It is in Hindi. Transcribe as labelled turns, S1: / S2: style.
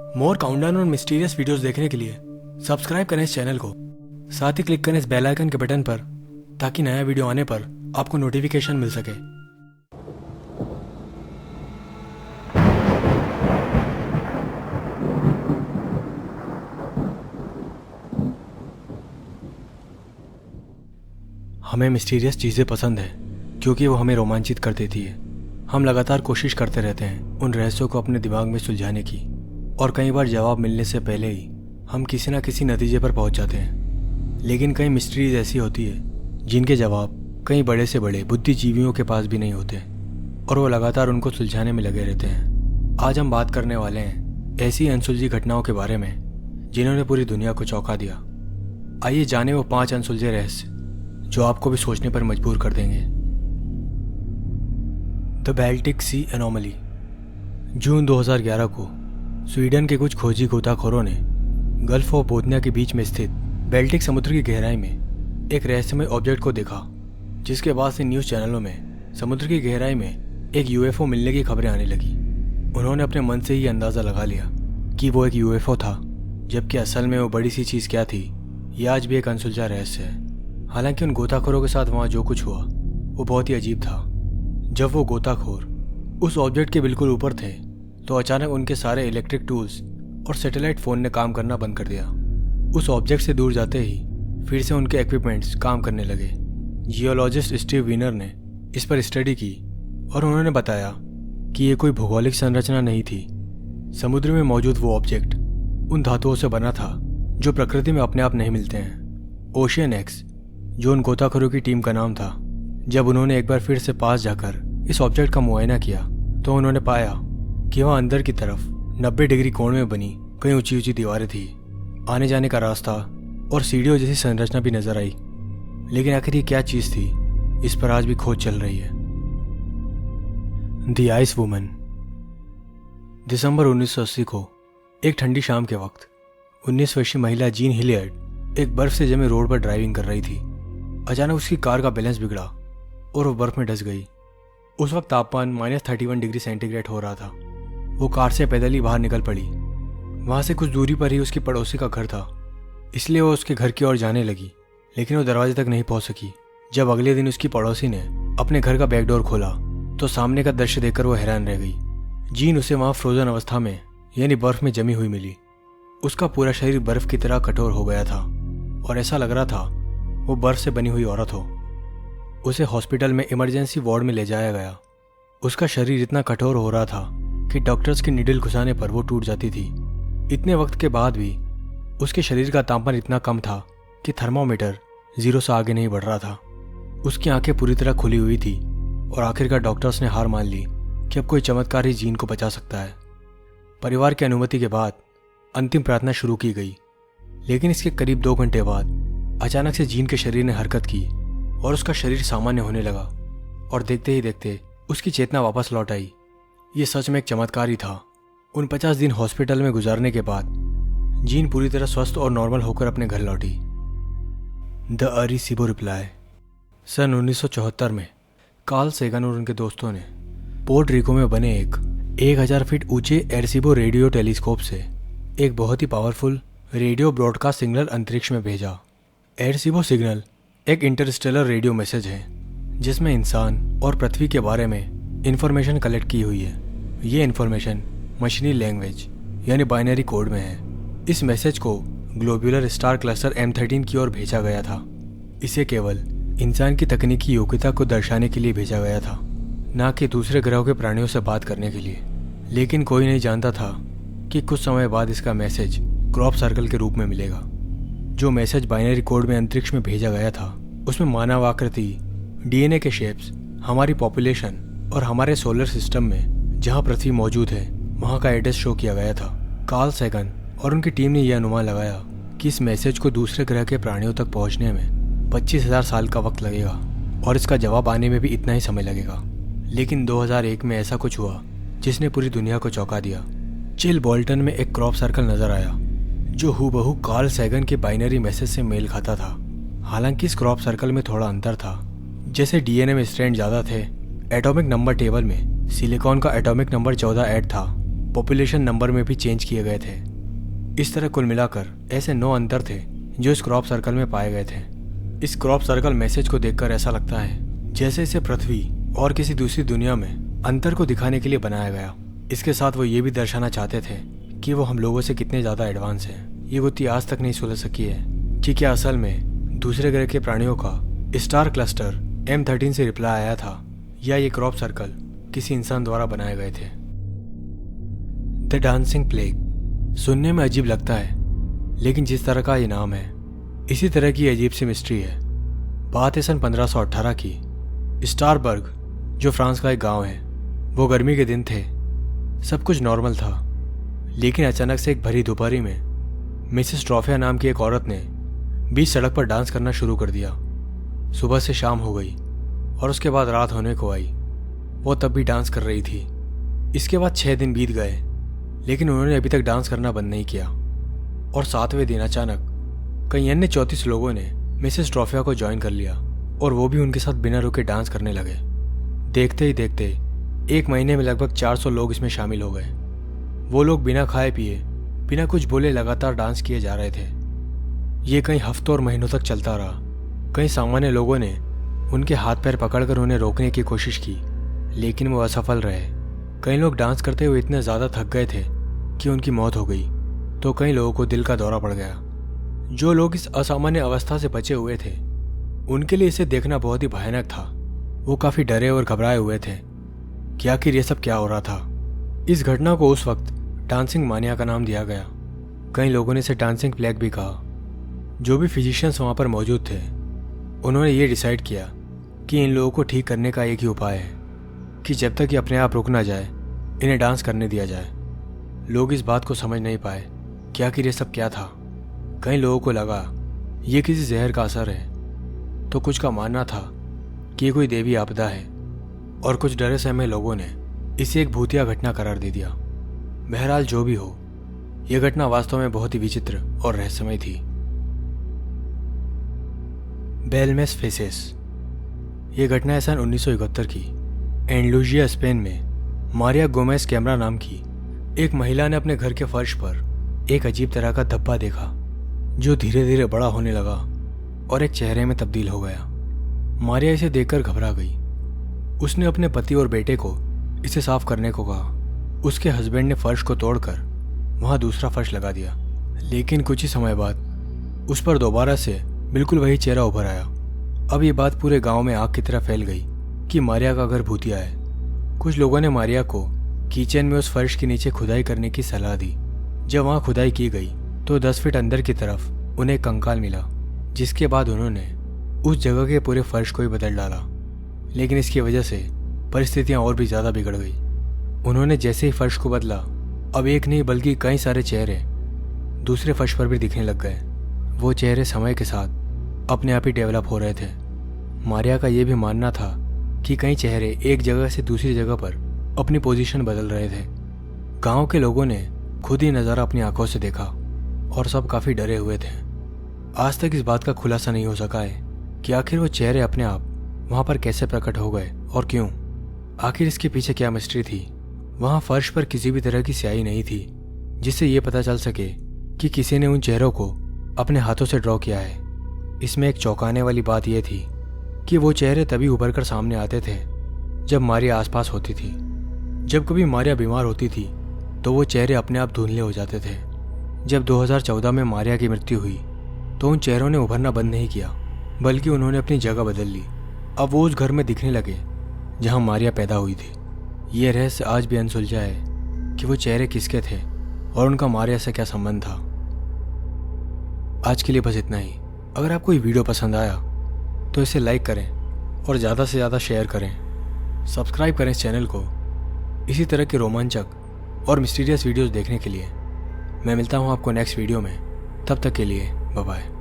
S1: मोर काउंटडाउन और मिस्टीरियस वीडियोस देखने के लिए सब्सक्राइब करें इस चैनल को, साथ ही क्लिक करें इस बेल आइकन के बटन पर ताकि नया वीडियो आने पर आपको नोटिफिकेशन मिल सके। हमें मिस्टीरियस चीज़ें पसंद है क्योंकि वो हमें रोमांचित कर देती है। हम लगातार कोशिश करते रहते हैं उन रहस्यों को अपने दिमाग में सुलझाने की, और कई बार जवाब मिलने से पहले ही हम किसी न किसी नतीजे पर पहुंच जाते हैं। लेकिन कई मिस्ट्रीज ऐसी होती है जिनके जवाब कई बड़े से बड़े बुद्धिजीवियों के पास भी नहीं होते, और वो लगातार उनको सुलझाने में लगे रहते हैं। आज हम बात करने वाले हैं ऐसी अनसुलझी घटनाओं के बारे में जिन्होंने पूरी दुनिया को चौंका दिया। आइए जाने वो 5 अनसुलझे रहस्य जो आपको भी सोचने पर मजबूर कर देंगे। The Baltic Sea anomaly. जून 2011 को स्वीडन के कुछ खोजी गोताखोरों ने गल्फ ऑफ बोथनिया के बीच में स्थित बाल्टिक समुद्र की गहराई में एक रहस्यमय ऑब्जेक्ट को देखा, जिसके बाद से न्यूज़ चैनलों में समुद्र की गहराई में एक यूएफओ मिलने की खबरें आने लगी। उन्होंने अपने मन से ही अंदाज़ा लगा लिया कि वो एक यूएफओ था, जबकि असल में वो बड़ी सी चीज़ क्या थी यह आज भी एक अनसुलझा रहस्य है। हालांकि उन गोताखोरों के साथ वहाँ जो कुछ हुआ वो बहुत ही अजीब था। जब वो गोताखोर उस ऑब्जेक्ट के बिल्कुल ऊपर थे तो अचानक उनके सारे इलेक्ट्रिक टूल्स और सैटेलाइट फ़ोन ने काम करना बंद कर दिया। उस ऑब्जेक्ट से दूर जाते ही फिर से उनके इक्विपमेंट्स काम करने लगे। जियोलॉजिस्ट स्टीव विनर ने इस पर स्टडी की और उन्होंने बताया कि ये कोई भौगोलिक संरचना नहीं थी। समुद्र में मौजूद वो ऑब्जेक्ट उन धातुओं से बना था जो प्रकृति में अपने आप नहीं मिलते हैं। ओशियन एक्स, जो उन गोताखोरों की टीम का नाम था। जब उन्होंने एक बार फिर से पास जाकर इस ऑब्जेक्ट का मुआयना किया तो उन्होंने पाया कि वहाँ अंदर की तरफ 90 डिग्री कोण में बनी कई ऊंची ऊंची दीवारें थी, आने जाने का रास्ता और सीढ़ियों जैसी संरचना भी नजर आई। लेकिन आखिर ये क्या चीज़ थी, इस पर आज भी खोज चल रही है। The ice woman. दिसंबर 1980 को एक ठंडी शाम के वक्त 19 वर्षीय महिला जीन हिलियर्ड एक बर्फ से जमे रोड पर ड्राइविंग कर रही थी। अचानक उसकी कार का बैलेंस बिगड़ा और वो बर्फ में डस गई। उस वक्त तापमान -31 डिग्री सेंटीग्रेड हो रहा था। वो कार से पैदल ही बाहर निकल पड़ी। वहाँ से कुछ दूरी पर ही उसकी पड़ोसी का घर था, इसलिए वो उसके घर की ओर जाने लगी, लेकिन वो दरवाजे तक नहीं पहुँच सकी। जब अगले दिन उसकी पड़ोसी ने अपने घर का बैकडोर खोला तो सामने का दृश्य देखकर वो हैरान रह गई। जीन उसे वहाँ फ्रोजन अवस्था में यानी बर्फ में जमी हुई मिली। उसका पूरा शरीर बर्फ की तरह कठोर हो गया था और ऐसा लग रहा था वो बर्फ से बनी हुई औरत हो। उसे हॉस्पिटल में इमरजेंसी वार्ड में ले जाया गया। उसका शरीर इतना कठोर हो रहा था कि डॉक्टर्स की नीडल घुसाने पर वो टूट जाती थी। इतने वक्त के बाद भी उसके शरीर का तापमान इतना कम था कि थर्मामीटर 0 से आगे नहीं बढ़ रहा था। उसकी आंखें पूरी तरह खुली हुई थी और आखिरकार डॉक्टर्स ने हार मान ली कि अब कोई चमत्कार ही जीन को बचा सकता है। परिवार की अनुमति के बाद अंतिम प्रार्थना शुरू की गई, लेकिन इसके करीब 2 घंटे बाद अचानक से जीन के शरीर ने हरकत की और उसका शरीर सामान्य होने लगा, और देखते ही देखते उसकी चेतना वापस लौट आई। ये सच में एक चमत्कार ही था। उन 50 दिन हॉस्पिटल में गुजारने के बाद जीन पूरी तरह स्वस्थ और नॉर्मल होकर अपने घर लौटी। The Arecibo reply. सन 1974 में कार्ल सेगन और उनके दोस्तों ने पोर्ट रिको में बने एक 1000 फीट ऊंचे अरेसीबो रेडियो टेलीस्कोप से एक बहुत ही पावरफुल रेडियो ब्रॉडकास्ट सिग्नल अंतरिक्ष में भेजा। अरेसीबो सिग्नल एक इंटरस्टेलर रेडियो मैसेज है जिसमें इंसान और पृथ्वी के बारे में इंफॉर्मेशन कलेक्ट की हुई है। ये इंफॉर्मेशन मशीनी लैंग्वेज यानी बाइनरी कोड में है। इस मैसेज को ग्लोब्यूलर स्टार क्लस्टर M13 की ओर भेजा गया था। इसे केवल इंसान की तकनीकी योग्यता को दर्शाने के लिए भेजा गया था, ना कि दूसरे ग्रहों के प्राणियों से बात करने के लिए। लेकिन कोई नहीं जानता था कि कुछ समय बाद इसका मैसेज क्रॉप सर्कल के रूप में मिलेगा। जो मैसेज बाइनरी कोड में अंतरिक्ष में भेजा गया था उसमें मानव आकृति, DNA के शेप्स, हमारी पॉपुलेशन और हमारे सोलर सिस्टम में जहां पृथ्वी मौजूद है वहां का एड्रेस शो किया गया था। कार्ल सेगन और उनकी टीम ने यह अनुमान लगाया कि इस मैसेज को दूसरे ग्रह के प्राणियों तक पहुंचने में 25,000 साल का वक्त लगेगा और इसका जवाब आने में भी इतना ही समय लगेगा। लेकिन 2001 में ऐसा कुछ हुआ जिसने पूरी दुनिया को चौंका दिया। चिल बोल्टन में एक क्रॉप सर्कल नजर आया जो हूबहू कार्ल सेगन के बाइनरी मैसेज से मेल खाता था। हालांकि इस क्रॉप सर्कल में थोड़ा अंतर था। जैसे DNA में स्ट्रैंड ज़्यादा थे, एटॉमिक नंबर टेबल में सिलिकॉन का एटॉमिक नंबर 14 ऐड था। पॉपुलेशन नंबर में भी चेंज किए गए थे। इस तरह कुल मिलाकर ऐसे 9 अंतर थे जो इस क्रॉप सर्कल में पाए गए थे। इस क्रॉप सर्कल मैसेज को देखकर ऐसा लगता है जैसे इसे पृथ्वी और किसी दूसरी दुनिया में अंतर को दिखाने के लिए बनाया गया। इसके साथ वो ये भी दर्शाना चाहते थे कि वो हम लोगों से कितने ज़्यादा एडवांस हैं। ये गुत्थी आज तक नहीं सुलझ सकी है कि क्या असल में दूसरे ग्रह के प्राणियों का स्टार क्लस्टर M13 से रिप्लाई आया था या ये क्रॉप सर्कल किसी इंसान द्वारा बनाए गए थे। द डांसिंग प्लेग सुनने में अजीब लगता है, लेकिन जिस तरह का ये नाम है इसी तरह की अजीब सी मिस्ट्री है। बात है सन 1518 की। स्टारबर्ग जो फ्रांस का एक गांव है, वो गर्मी के दिन थे। सब कुछ नॉर्मल था, लेकिन अचानक से एक भरी दोपहरी में मिसेस ट्रॉफिया नाम की एक औरत ने बीच सड़क पर डांस करना शुरू कर दिया। सुबह से शाम हो गई और उसके बाद रात होने को आई। वो तब भी डांस कर रही थी। इसके बाद 6 दिन बीत गए, लेकिन उन्होंने अभी तक डांस करना बंद नहीं किया। और 7वें दिन अचानक कई अन्य 34 लोगों ने मिसेस ट्रॉफिया को ज्वाइन कर लिया और वो भी उनके साथ बिना रुके डांस करने लगे। देखते ही देखते 1 महीने में लगभग 400 लोग इसमें शामिल हो गए। वो लोग बिना खाए पिए, बिना कुछ बोले लगातार डांस किए जा रहे थे। ये कई हफ्तों और महीनों तक चलता रहा। कई सामान्य लोगों ने उनके हाथ पैर पकड़कर उन्हें रोकने की कोशिश की, लेकिन वो असफल रहे। कई लोग डांस करते हुए इतने ज़्यादा थक गए थे कि उनकी मौत हो गई, तो कई लोगों को दिल का दौरा पड़ गया। जो लोग इस असामान्य अवस्था से बचे हुए थे, उनके लिए इसे देखना बहुत ही भयानक था। वो काफ़ी डरे और घबराए हुए थे कि आखिर ये सब क्या हो रहा था। इस घटना को उस वक्त डांसिंग मानिया का नाम दिया गया। कई लोगों ने इसे डांसिंग प्लेग भी कहा। जो भी फिजिशियंस वहाँ पर मौजूद थे, उन्होंने ये डिसाइड किया कि इन लोगों को ठीक करने का एक ही उपाय है कि जब तक ये अपने आप रुक ना जाए, इन्हें डांस करने दिया जाए। लोग इस बात को समझ नहीं पाए कि आखिर ये सब क्या था। कई लोगों को लगा ये किसी जहर का असर है, तो कुछ का मानना था कि ये कोई देवी आपदा है, और कुछ डरे सहमे लोगों ने इसे एक भूतिया घटना करार दे दिया। बहरहाल जो भी हो, यह घटना वास्तव में बहुत ही विचित्र और रहस्यमय थी। बेलमेस फेसेस। ये घटना है सन 1971 की। एंडलुजिया स्पेन में मारिया गोमेज कैमरा नाम की एक महिला ने अपने घर के फर्श पर एक अजीब तरह का धब्बा देखा, जो धीरे धीरे बड़ा होने लगा और एक चेहरे में तब्दील हो गया। मारिया इसे देखकर घबरा गई। उसने अपने पति और बेटे को इसे साफ करने को कहा। उसके हस्बैंड ने फर्श को तोड़कर वहां दूसरा फर्श लगा दिया, लेकिन कुछ ही समय बाद उस पर दोबारा से बिल्कुल वही चेहरा उभर आया। अब ये बात पूरे गांव में आग की तरह फैल गई कि मारिया का घर भूतिया है। कुछ लोगों ने मारिया को किचन में उस फर्श के नीचे खुदाई करने की सलाह दी। जब वहां खुदाई की गई तो 10 फीट अंदर की तरफ उन्हें कंकाल मिला, जिसके बाद उन्होंने उस जगह के पूरे फर्श को ही बदल डाला। लेकिन इसकी वजह से परिस्थितियां और भी ज़्यादा बिगड़ गई। उन्होंने जैसे ही फर्श को बदला, अब एक नहीं बल्कि कई सारे चेहरे दूसरे फर्श पर भी दिखने लग गए। वो चेहरे समय के साथ अपने आप ही डेवलप हो रहे थे। मारिया का यह भी मानना था कि कई चेहरे एक जगह से दूसरी जगह पर अपनी पोजीशन बदल रहे थे। गांव के लोगों ने खुद ही नज़ारा अपनी आंखों से देखा और सब काफ़ी डरे हुए थे। आज तक इस बात का खुलासा नहीं हो सका है कि आखिर वो चेहरे अपने आप वहाँ पर कैसे प्रकट हो गए और क्यों। आखिर इसके पीछे क्या मिस्ट्री थी। वहाँ फर्श पर किसी भी तरह की स्याही नहीं थी जिससे ये पता चल सके कि किसी ने उन चेहरों को अपने हाथों से ड्रॉ किया है। इसमें एक चौंकाने वाली बात यह थी कि वो चेहरे तभी उभर कर सामने आते थे जब मारिया आसपास होती थी। जब कभी मारिया बीमार होती थी तो वो चेहरे अपने आप धुंधले हो जाते थे। जब 2014 में मारिया की मृत्यु हुई तो उन चेहरों ने उभरना बंद नहीं किया, बल्कि उन्होंने अपनी जगह बदल ली। अब वो उस घर में दिखने लगे जहां मारिया पैदा हुई थी। ये रहस्य आज भी अनसुलझा है कि वो चेहरे किसके थे और उनका मारिया से क्या संबंध था। आज के लिए बस इतना ही। अगर आपको ये वीडियो पसंद आया तो इसे लाइक करें और ज़्यादा से ज़्यादा शेयर करें। सब्सक्राइब करें इस चैनल को इसी तरह के रोमांचक और मिस्टीरियस वीडियोस देखने के लिए। मैं मिलता हूँ आपको नेक्स्ट वीडियो में। तब तक के लिए बाय बाय।